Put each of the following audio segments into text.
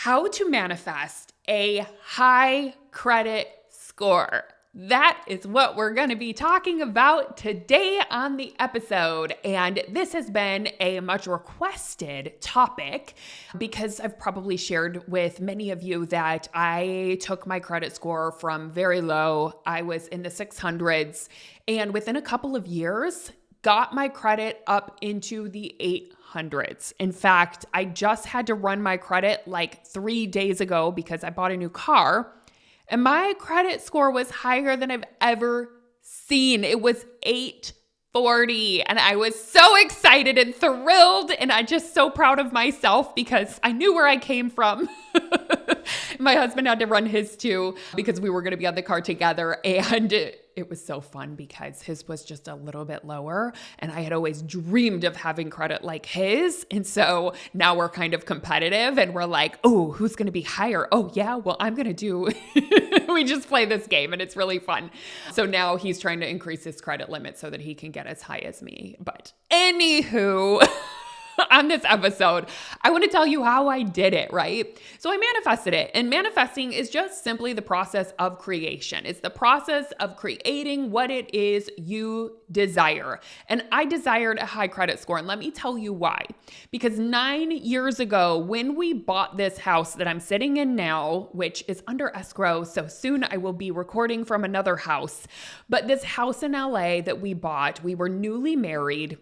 How to manifest a high credit score. That is what we're going to be talking about today on the episode. And this has been a much requested topic because I've probably shared with many of you that I took my credit score from very low. I was in the 600s, and within a couple of years, got my credit up into the 800s. In fact, I just had to run my credit like 3 days ago because I bought a new car, and my credit score was higher than I've ever seen. It was 840, and I was so excited and thrilled, and I'm just so proud of myself because I knew where I came from. My husband had to run his too because we were going to be on the car together, and it was so fun because his was just a little bit lower, and I had always dreamed of having credit like his. And so now we're kind of competitive, and we're like, oh, who's going to be higher? Oh yeah, well, I'm going to do, we just play this game and it's really fun. So now he's trying to increase his credit limit so that he can get as high as me. But anywho, on this episode, I want to tell you how I did it, right? So I manifested it, and manifesting is just simply the process of creation. It's the process of creating what it is you desire. And I desired a high credit score, and let me tell you why. Because 9 years ago, when we bought this house that I'm sitting in now, which is under escrow, so soon I will be recording from another house. But this house in LA that we bought, we were newly married.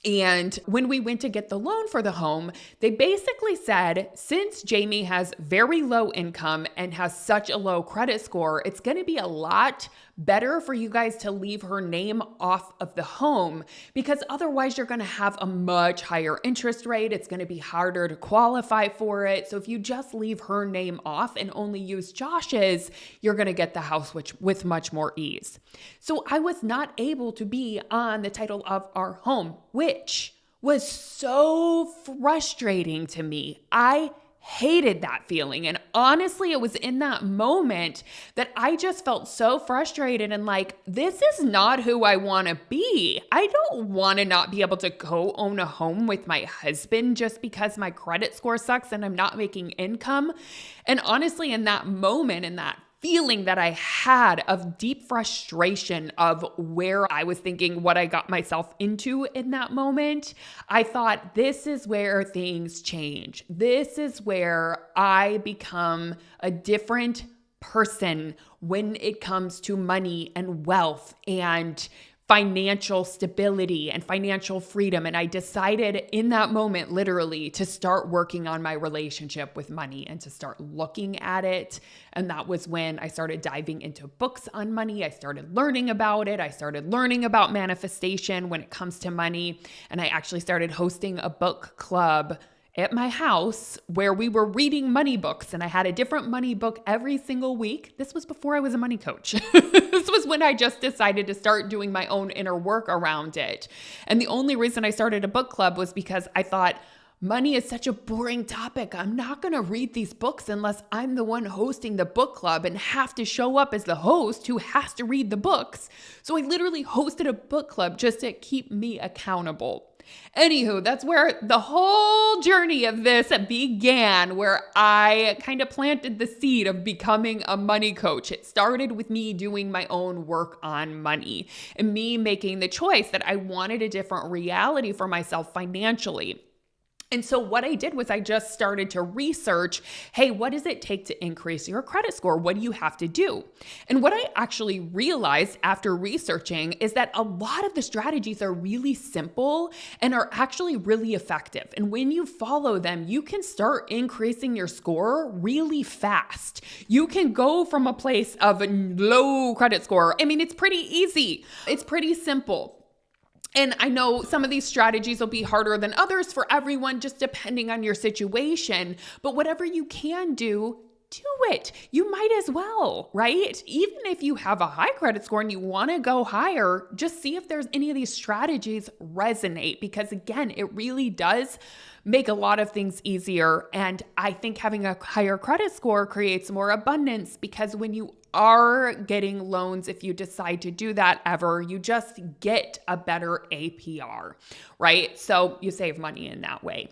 And when we went to get the loan for the home, they basically said, since Jamie has very low income and has such a low credit score, it's going to be a lot better for you guys to leave her name off of the home, because otherwise you're going to have a much higher interest rate. It's going to be harder to qualify for it. So if you just leave her name off and only use Josh's, you're going to get the house with much more ease. So I was not able to be on the title of our home, which was so frustrating to me. I hated that feeling. And honestly, it was in that moment that I just felt so frustrated and like, this is not who I want to be. I don't want to not be able to go own a home with my husband just because my credit score sucks and I'm not making income. And honestly, in that moment, in that feeling that I had of deep frustration of where I was thinking what I got myself into in that moment, I thought, this is where things change. This is where I become a different person when it comes to money and wealth and financial stability and financial freedom. And I decided in that moment, literally, to start working on my relationship with money and to start looking at it. And that was when I started diving into books on money. I started learning about it. I started learning about manifestation when it comes to money. And I actually started hosting a book club at my house where we were reading money books, and I had a different money book every single week. This was before I was a money coach. This was when I just decided to start doing my own inner work around it. And the only reason I started a book club was because I thought, money is such a boring topic. I'm not going to read these books unless I'm the one hosting the book club and have to show up as the host who has to read the books. So I literally hosted a book club just to keep me accountable. Anywho, that's where the whole journey of this began, where I kind of planted the seed of becoming a money coach. It started with me doing my own work on money and me making the choice that I wanted a different reality for myself financially. And so what I did was I just started to research, hey, what does it take to increase your credit score? What do you have to do? And what I actually realized after researching is that a lot of the strategies are really simple and are actually really effective. And when you follow them, you can start increasing your score really fast. You can go from a place of a low credit score. I mean, it's pretty easy. It's pretty simple. And I know some of these strategies will be harder than others for everyone, just depending on your situation. But whatever you can do it. You might as well, right? Even if you have a high credit score and you want to go higher, just see if there's any of these strategies resonate, because again, it really does make a lot of things easier. And I think having a higher credit score creates more abundance, because when you are getting loans, if you decide to do that ever, you just get a better APR, right? So you save money in that way.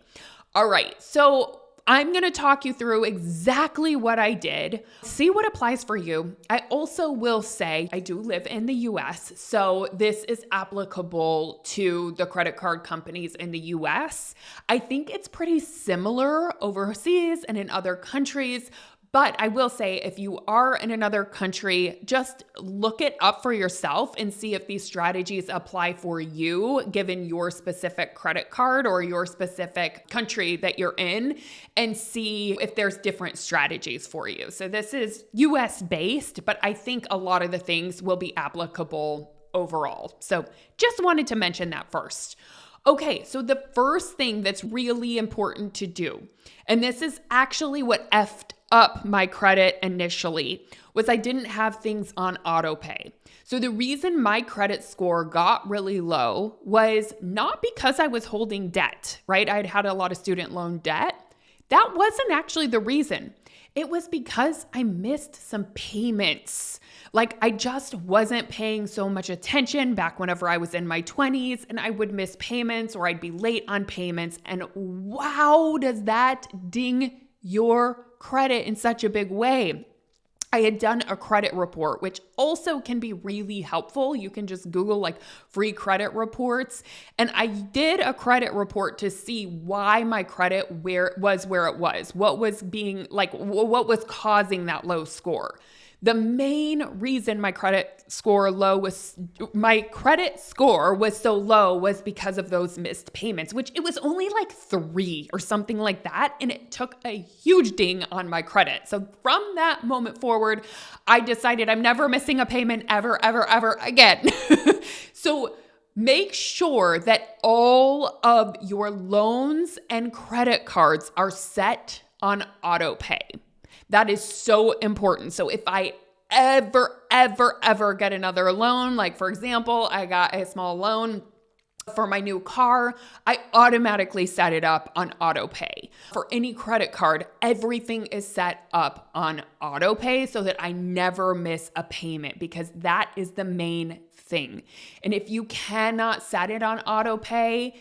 All right. So I'm going to talk you through exactly what I did, see what applies for you. I also will say I do live in the US, so this is applicable to the credit card companies in the US. I think it's pretty similar overseas and in other countries. But I will say, if you are in another country, just look it up for yourself and see if these strategies apply for you, given your specific credit card or your specific country that you're in, and see if there's different strategies for you. So this is US based, but I think a lot of the things will be applicable overall. So just wanted to mention that first. Okay, so the first thing that's really important to do, and this is actually what effed up my credit initially, was I didn't have things on auto pay. So the reason my credit score got really low was not because I was holding debt, right? I'd had a lot of student loan debt. That wasn't actually the reason. It was because I missed some payments. Like I just wasn't paying so much attention back whenever I was in my 20s, and I would miss payments or I'd be late on payments. And wow, does that ding your credit in such a big way. I had done a credit report, which also can be really helpful. You can just Google like free credit reports. And I did a credit report to see why my credit where it was, what was being like, what was causing that low score. The main reason my credit score was so low was because of those missed payments, which it was only like 3 or something like that. And it took a huge ding on my credit. So from that moment forward, I decided I'm never missing a payment ever again. So make sure that all of your loans and credit cards are set on auto pay. That is so important. So if I ever get another loan, like for example, I got a small loan for my new car, I automatically set it up on auto pay. For any credit card, everything is set up on auto pay so that I never miss a payment, because that is the main thing. And if you cannot set it on auto pay,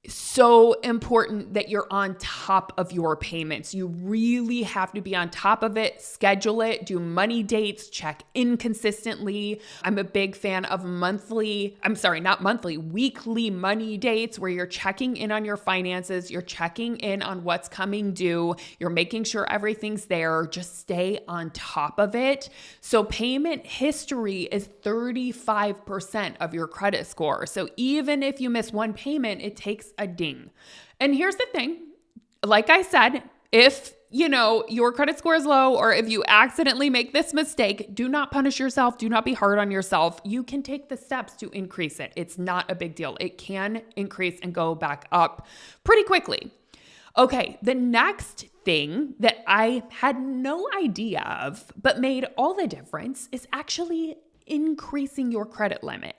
so important that you're on top of your payments. You really have to be on top of it, schedule it, do money dates, check in consistently. I'm a big fan of weekly money dates where you're checking in on your finances, you're checking in on what's coming due, you're making sure everything's there. Just stay on top of it. So payment history is 35% of your credit score. So even if you miss one payment, it takes a ding. And here's the thing, like I said, if your credit score is low, or if you accidentally make this mistake, do not punish yourself. Do not be hard on yourself. You can take the steps to increase it. It's not a big deal. It can increase and go back up pretty quickly. Okay, the next thing that I had no idea of, but made all the difference, is actually increasing your credit limit.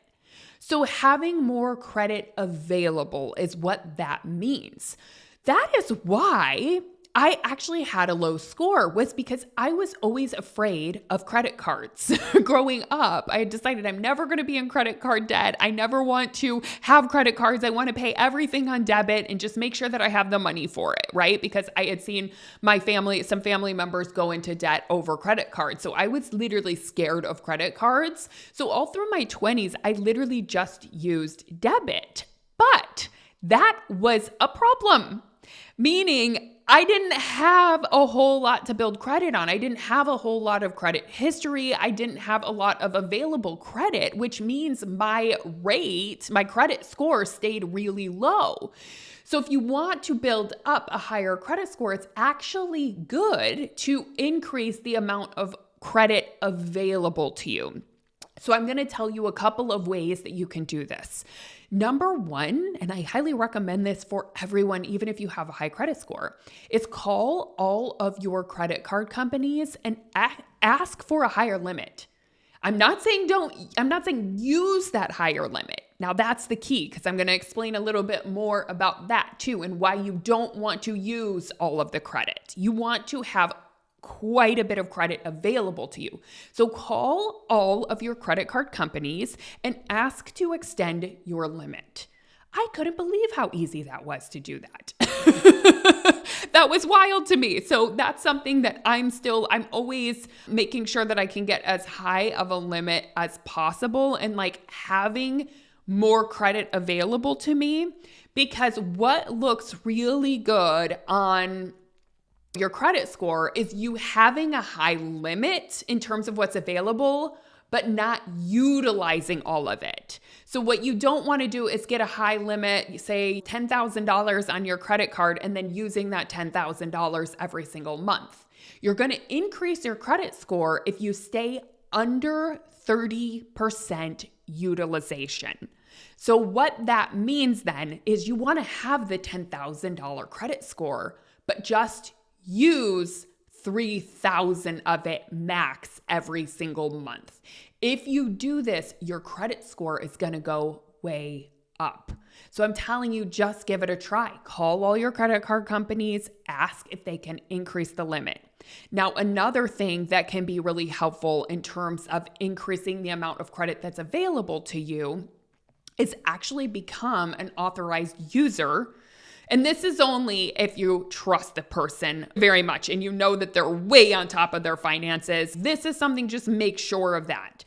So having more credit available is what that means. That is why I actually had a low score, was because I was always afraid of credit cards. Growing up, I had decided I'm never going to be in credit card debt. I never want to have credit cards. I want to pay everything on debit and just make sure that I have the money for it, right? Because I had seen some family members go into debt over credit cards. So I was literally scared of credit cards. So all through my 20s, I literally just used debit. But that was a problem, meaning I didn't have a whole lot to build credit on. I didn't have a whole lot of credit history. I didn't have a lot of available credit, which means my credit score stayed really low. So if you want to build up a higher credit score, it's actually good to increase the amount of credit available to you. So I'm going to tell you a couple of ways that you can do this. Number one, and I highly recommend this for everyone, even if you have a high credit score, is call all of your credit card companies and ask for a higher limit. I'm not saying use that higher limit. Now that's the key, because I'm going to explain a little bit more about that too, and why you don't want to use all of the credit. You want to have quite a bit of credit available to you. So call all of your credit card companies and ask to extend your limit. I couldn't believe how easy that was to do that. That was wild to me. So that's something that I'm always making sure that I can get as high of a limit as possible and like having more credit available to me, because what looks really good on your credit score is you having a high limit in terms of what's available, but not utilizing all of it. So what you don't want to do is get a high limit, say $10,000 on your credit card, and then using that $10,000 every single month. You're going to increase your credit score if you stay under 30% utilization. So what that means then is you want to have the $10,000 credit score, but just use 3,000 of it max every single month. If you do this, your credit score is going to go way up. So I'm telling you, just give it a try. Call all your credit card companies, ask if they can increase the limit. Now, another thing that can be really helpful in terms of increasing the amount of credit that's available to you is actually become an authorized user. And this is only if you trust the person very much and you know that they're way on top of their finances. This is something, just make sure of that.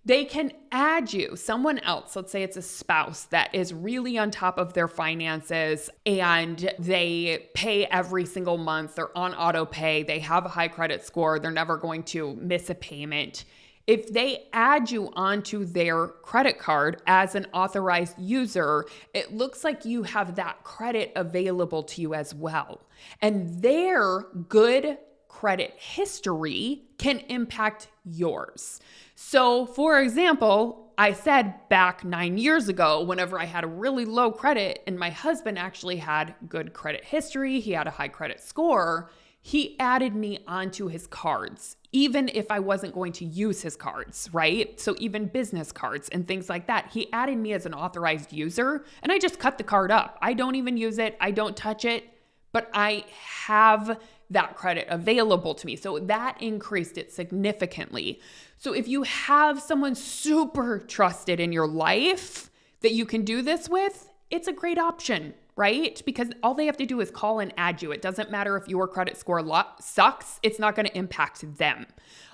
They can add you, someone else, let's say it's a spouse that is really on top of their finances and they pay every single month, they're on auto pay, they have a high credit score, they're never going to miss a payment. If they add you onto their credit card as an authorized user, it looks like you have that credit available to you as well. And their good credit history can impact yours. So, for example, I said back 9 years ago, whenever I had a really low credit and my husband actually had good credit history, he had a high credit score, he added me onto his cards, even if I wasn't going to use his cards, right? So even business cards and things like that, he added me as an authorized user and I just cut the card up. I don't even use it. I don't touch it, but I have that credit available to me. So that increased it significantly. So if you have someone super trusted in your life that you can do this with, it's a great option, right? Because all they have to do is call and add you. It doesn't matter if your credit score sucks, it's not going to impact them.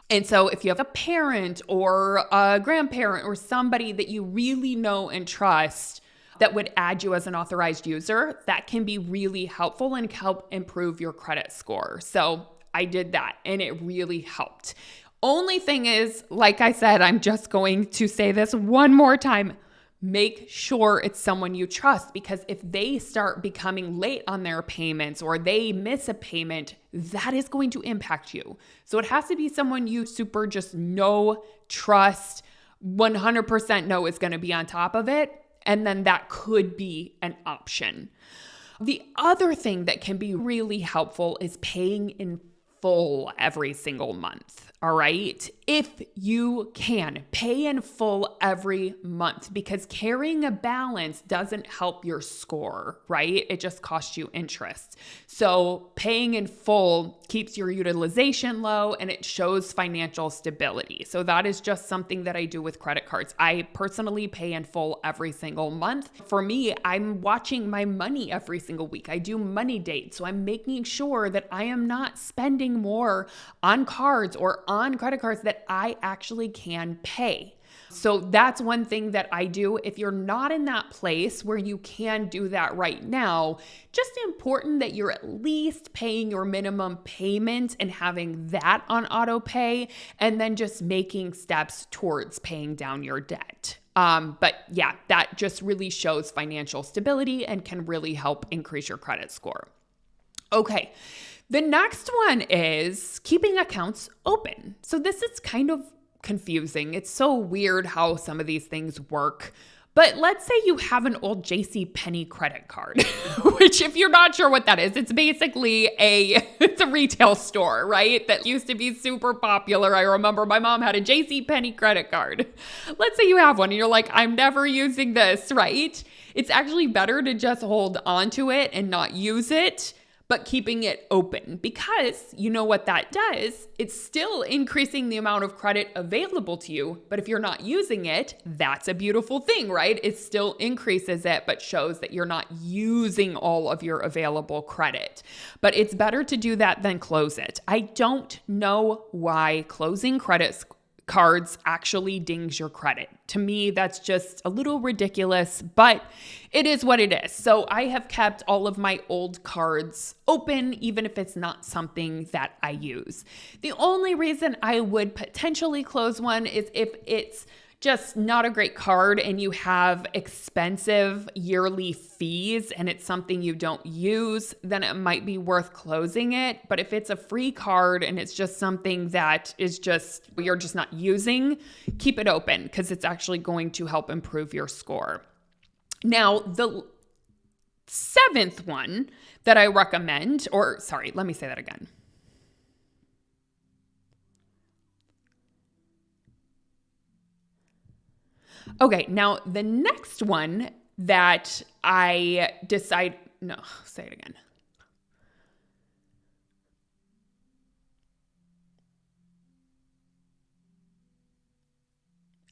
And so if you have a parent or a grandparent or somebody that you really know and trust that would add you as an authorized user, that can be really helpful and help improve your credit score. So I did that and it really helped. Only thing is, like I said, I'm just going to say this one more time. Make sure it's someone you trust, because if they start becoming late on their payments or they miss a payment, that is going to impact you. So it has to be someone you super just know, trust, 100% know is going to be on top of it. And then that could be an option. The other thing that can be really helpful is paying in full every single month. All right. If you can, pay in full every month, because carrying a balance doesn't help your score, right? It just costs you interest. So paying in full keeps your utilization low and it shows financial stability. So that is just something that I do with credit cards. I personally pay in full every single month. For me, I'm watching my money every single week. I do money dates. So I'm making sure that I am not spending more on cards or on credit cards that I actually can pay. So that's one thing that I do. If you're not in that place where you can do that right now, just important that you're at least paying your minimum payment and having that on auto pay, and then just making steps towards paying down your debt. But yeah, that just really shows financial stability and can really help increase your credit score. Okay. The next one is keeping accounts open. So this is kind of confusing. It's so weird how some of these things work. But let's say you have an old JCPenney credit card, which if you're not sure what that is, it's basically it's a retail store, right? That used to be super popular. I remember my mom had a JCPenney credit card. Let's say you have one and you're like, I'm never using this, right? It's actually better to just hold on to it and not use it. but keeping it open, because you know what that does? It's still increasing the amount of credit available to you, but if you're not using it, that's a beautiful thing, right? It still increases it, but shows that you're not using all of your available credit. But it's better to do that than close it. I don't know why closing credit cards actually dings your credit. To me, that's just a little ridiculous, but it is what it is. So I have kept all of my old cards open, even if it's not something that I use. The only reason I would potentially close one is if it's just not a great card and you have expensive yearly fees and it's something you don't use, then it might be worth closing it. But if it's a free card and it's just something that is just, you're just not using, keep it open because it's actually going to help improve your score. Now, the seventh one that I recommend, or sorry, let me say that again. Okay, now the next one that I decide, no, say it again.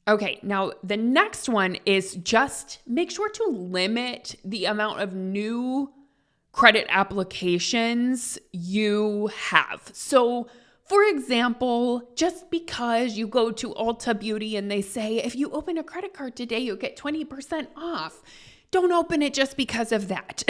Okay, now the next one is just make sure to limit the amount of new credit applications you have. So, for example, just because you go to Ulta Beauty and they say, if you open a credit card today, you'll get 20% off. Don't open it just because of that.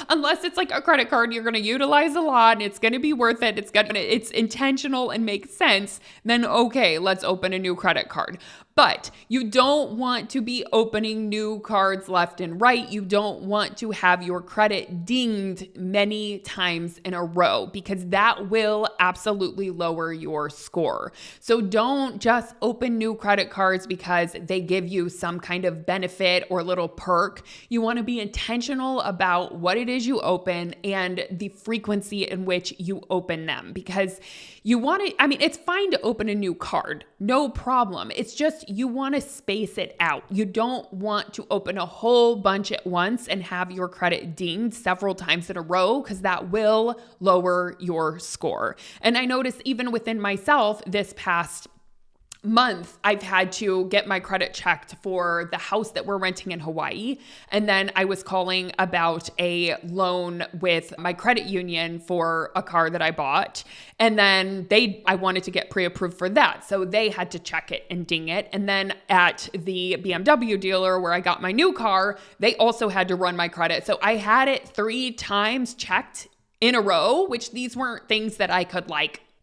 Unless it's like a credit card you're going to utilize a lot and it's going to be worth it, it's intentional and makes sense, then okay, let's open a new credit card. But you don't want to be opening new cards left and right. You don't want to have your credit dinged many times in a row because that will absolutely lower your score. So don't just open new credit cards because they give you some kind of benefit or little perk. You want to be intentional about what it is you open and the frequency in which you open them, because you want to, it's fine to open a new card, no problem. It's just you want to space it out. You don't want to open a whole bunch at once and have your credit dinged several times in a row, because that will lower your score. And I noticed even within myself this past month, I've had to get my credit checked for the house that we're renting in Hawaii. And then I was calling about a loan with my credit union for a car that I bought. And then I wanted to get pre-approved for that. So they had to check it and ding it. And then at the BMW dealer where I got my new car, they also had to run my credit. So I had it 3 times checked in a row, which these weren't things that I could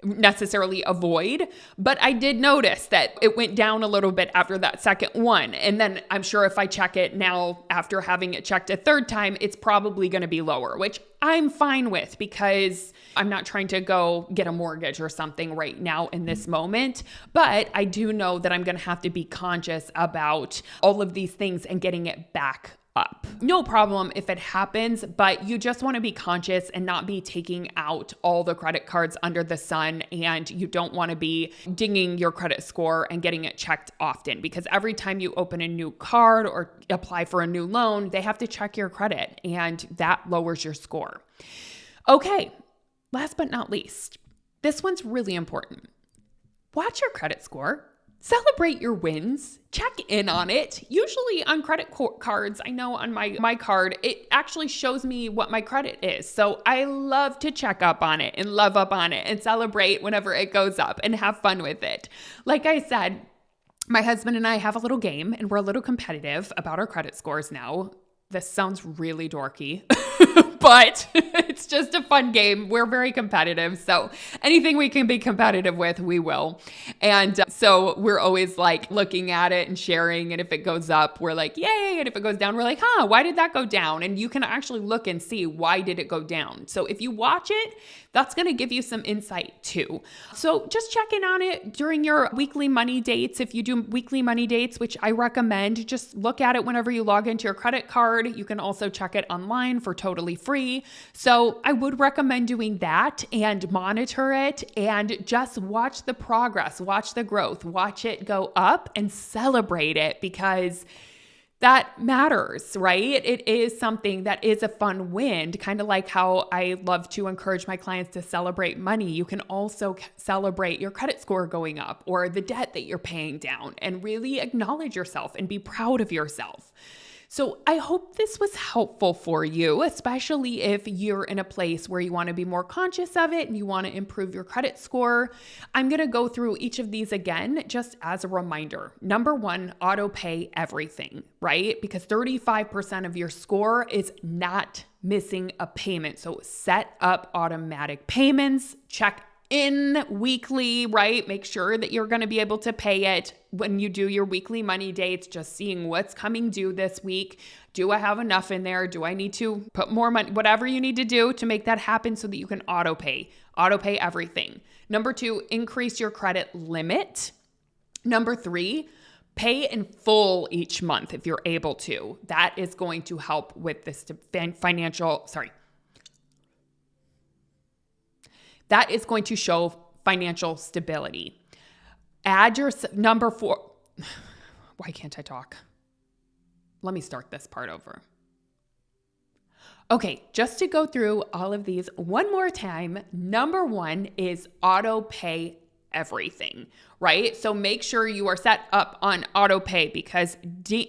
necessarily avoid, but I did notice that it went down a little bit after that second one. And then I'm sure if I check it now after having it checked a 3rd time, it's probably going to be lower, which I'm fine with because I'm not trying to go get a mortgage or something right now in this moment. But I do know that I'm going to have to be conscious about all of these things and getting it back up. No problem if it happens, but you just want to be conscious and not be taking out all the credit cards under the sun, and you don't want to be dinging your credit score and getting it checked often, because every time you open a new card or apply for a new loan, they have to check your credit and that lowers your score. Okay, last but not least, this one's really important. Watch your credit score. Celebrate your wins, check in on it. Usually on credit cards, I know on my card, it actually shows me what my credit is. So I love to check up on it and love up on it and celebrate whenever it goes up and have fun with it. Like I said, my husband and I have a little game and we're a little competitive about our credit scores now. This sounds really dorky, but it's just a fun game. We're very competitive. So anything we can be competitive with, we will. And so we're always looking at it and sharing. And if it goes up, we're like, yay. And if it goes down, we're like, why did that go down? And you can actually look and see, why did it go down? So if you watch it, that's going to give you some insight too. So just check in on it during your weekly money dates. If you do weekly money dates, which I recommend, just look at it whenever you log into your credit card. You can also check it online for totally free. So I would recommend doing that and monitor it and just watch the progress, watch the growth, watch it go up and celebrate it, because that matters, right? It is something that is a fun win, kind of like how I love to encourage my clients to celebrate money. You can also celebrate your credit score going up or the debt that you're paying down and really acknowledge yourself and be proud of yourself. So I hope this was helpful for you, especially if you're in a place where you want to be more conscious of it and you want to improve your credit score. I'm going to go through each of these again, just as a reminder. Number one, auto pay everything, right? Because 35% of your score is not missing a payment. So set up automatic payments, check in weekly, right? Make sure that you're going to be able to pay it when you do your weekly money dates, just seeing what's coming due this week. Do I have enough in there? Do I need to put more money? Whatever you need to do to make that happen so that you can auto pay everything. Number two, increase your credit limit. Number three, pay in full each month if you're able to. That is going to help with this that is going to show financial stability. Add your number four. Why can't I talk? Let me start this part over. Okay, just to go through all of these one more time. Number one is auto pay everything, right? So make sure you are set up on auto pay because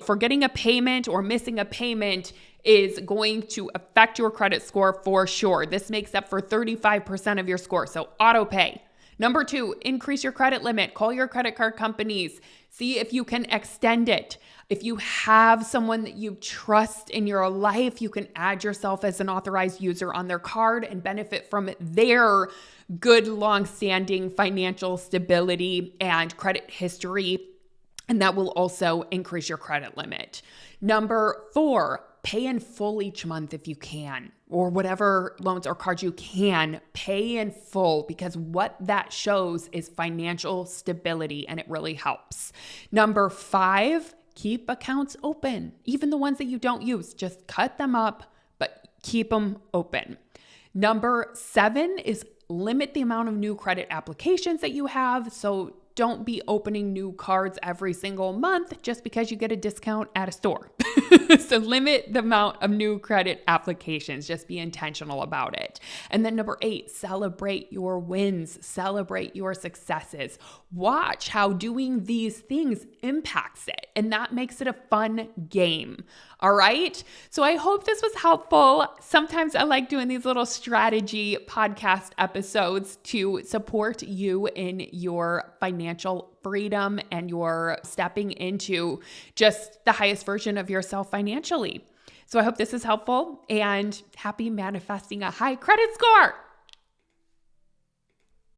forgetting a payment or missing a payment is going to affect your credit score for sure. This makes up for 35% of your score. So auto pay. Number two, increase your credit limit. Call your credit card companies. See if you can extend it. If you have someone that you trust in your life, you can add yourself as an authorized user on their card and benefit from their good, long-standing financial stability and credit history. And that will also increase your credit limit. Number four, pay in full each month if you can, or whatever loans or cards you can, pay in full because what that shows is financial stability and it really helps. Number five, keep accounts open, even the ones that you don't use. Just cut them up, but keep them open. Number seven is limit the amount of new credit applications that you have. So don't be opening new cards every single month just because you get a discount at a store. So limit the amount of new credit applications. Just be intentional about it. And then number eight, celebrate your wins, celebrate your successes. Watch how doing these things impacts it. And that makes it a fun game. All right. So I hope this was helpful. Sometimes I like doing these little strategy podcast episodes to support you in your financial freedom and your stepping into just the highest version of yourself financially. So I hope this is helpful and happy manifesting a high credit score.